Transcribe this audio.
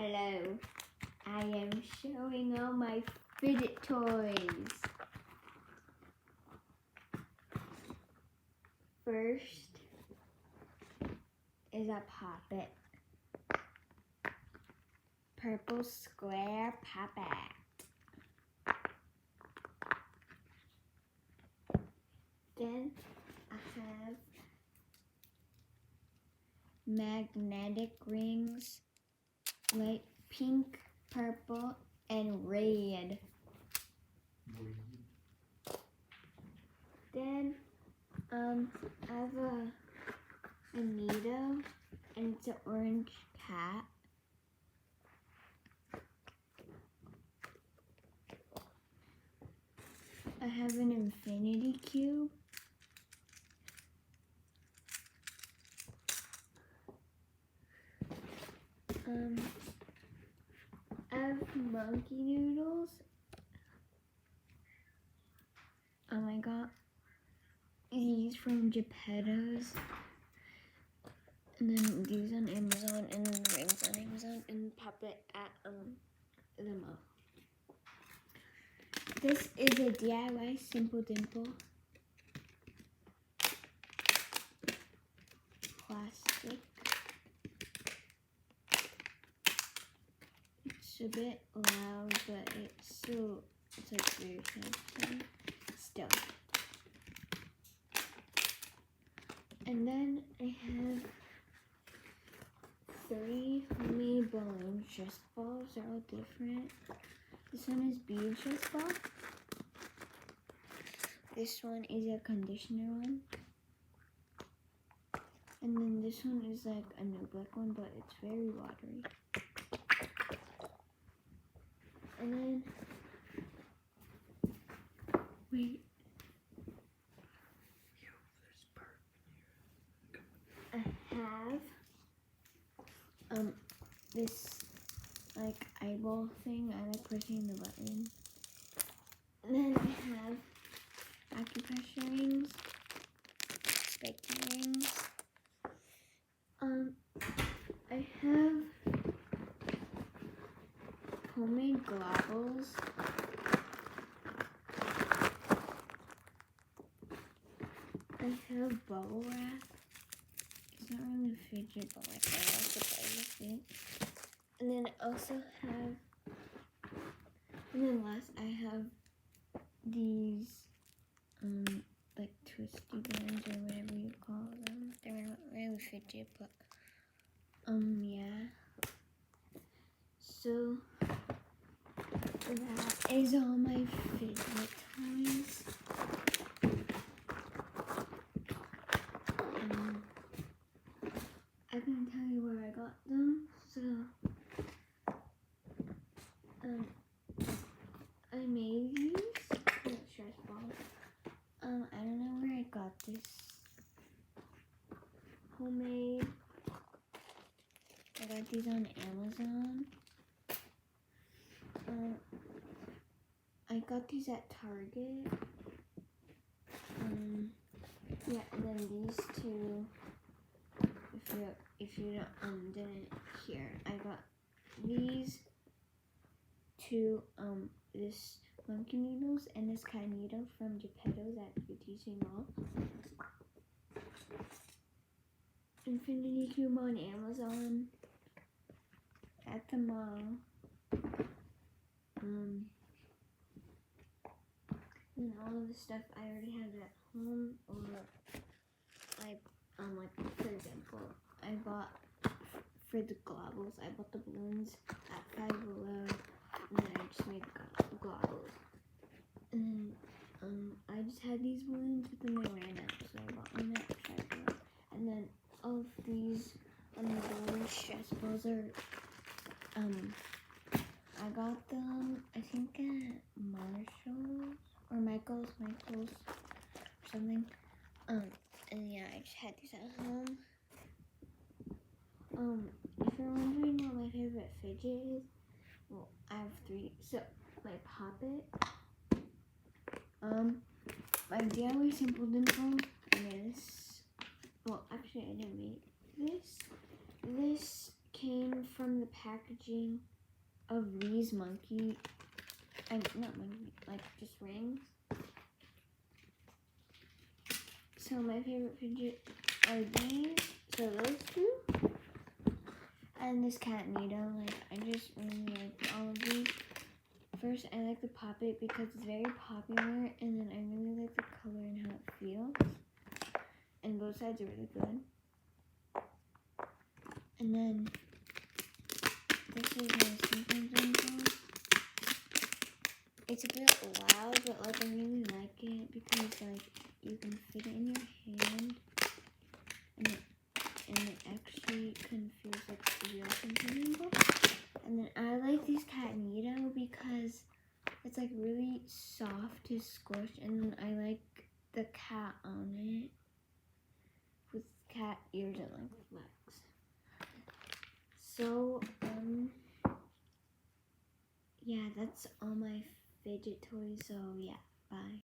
Hello, I am showing all my Fidget toys. First is a puppet. Purple square puppet. Then I have magnetic rings, like pink, purple, and red. Then I have a needle, and it's an orange cat. I have an infinity cube. I have monkey noodles. I got these from Geppetto's. And then these on Amazon, and then the rings on Amazon, and puppet at the mall. This is a DIY Simple Dimple plastic. It's a bit loud, but it's like very soft still. And then I have 3 homemade balloon stress balls. They're all different. This one is bead stress ball. This one is a conditioner one. And then this one is like a no black one, but it's very watery. And then, wait. I have this like eyeball thing. I like pushing the button. And then I have acupressure rings, spiky rings. I have homemade globbles. I have bubble wrap. It's not really a fidget, but like I also play with it. And then I also have, and then last I have these like twisty bands or whatever you call them. They're not really fidget, but yeah. So that is all my fidget toys. I can tell you where I got them. So I made these stress balls. I don't know where I got this. Homemade. I got these on Amazon. I got these at Target. Yeah, and then these two. If you didn't hear, I got these two this monkey noodles and this cat needle from Geppetto's at UTC Mall. Infinity Cube on Amazon at the mall. And all of the stuff I already had at home, or like for example, I bought for the globbles. I bought the balloons at Five Below, and then I just made globbles. And then I just had these balloons, but then they ran out, so I bought them at Five Below. And then all of these balloon stress balls are I got them I think at Marshall's or Michael's or something. And yeah, I just had these at home. If you're wondering what my favorite fidget is, well, I have 3. So, my puppet, my DIY Simple Dimple, this, well, actually I didn't make this. This came from the packaging of these monkey, not monkey, like just rings. So my favorite fidget are these. So those two. And this cat needle. Like, I just really like all of these. First, I like the Pop-It because it's very popular. And then I really like the color and how it feels. And both sides are really good. And then this is my sequence. It's a bit loud, but like I really like it because like you can fit it in your hand, and it actually kind of feels like real consumable. And then I like these cat needle because it's like really soft to squish, and then I like the cat on it with cat ears and like legs. So yeah, that's all my fidget toys. So yeah, bye.